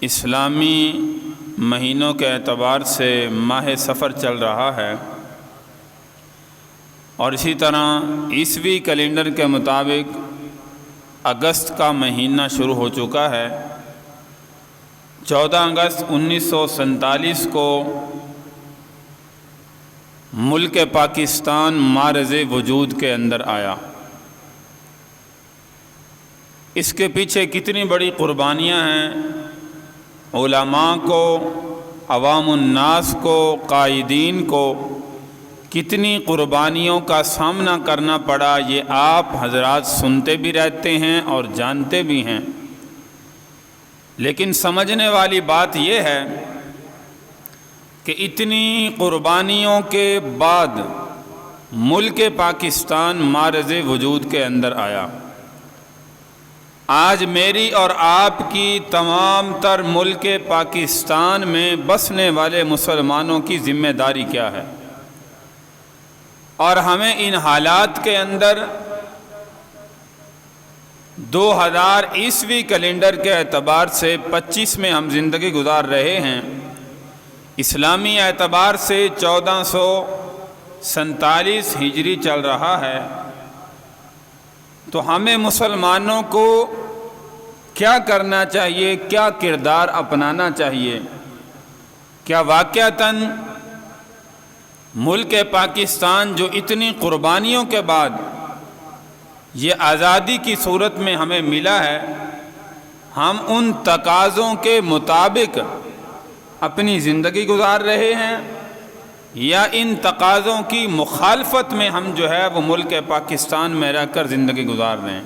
اسلامی مہینوں کے اعتبار سے ماہ سفر چل رہا ہے، اور اسی طرح عیسوی کیلنڈر کے مطابق اگست کا مہینہ شروع ہو چکا ہے۔ 14 اگست 1947 کو ملک پاکستان معرض وجود کے اندر آیا۔ اس کے پیچھے کتنی بڑی قربانیاں ہیں، علماء کو، عوام الناس کو، قائدین کو کتنی قربانیوں کا سامنا کرنا پڑا، یہ آپ حضرات سنتے بھی رہتے ہیں اور جانتے بھی ہیں۔ لیکن سمجھنے والی بات یہ ہے کہ اتنی قربانیوں کے بعد ملک پاکستان معرض وجود کے اندر آیا۔ آج میری اور آپ کی تمام تر ملک پاکستان میں بسنے والے مسلمانوں کی ذمہ داری کیا ہے، اور ہمیں ان حالات کے اندر 2000 عیسوی کیلنڈر کے اعتبار سے 25 میں ہم زندگی گزار رہے ہیں، اسلامی اعتبار سے 1447 ہجری چل رہا ہے، تو ہمیں مسلمانوں کو کیا کرنا چاہیے، کیا کردار اپنانا چاہیے؟ کیا واقعتاً ملک پاکستان جو اتنی قربانیوں کے بعد یہ آزادی کی صورت میں ہمیں ملا ہے، ہم ان تقاضوں کے مطابق اپنی زندگی گزار رہے ہیں، یا ان تقاضوں کی مخالفت میں ہم جو ہے وہ ملک پاکستان میں رہ کر زندگی گزار رہے ہیں؟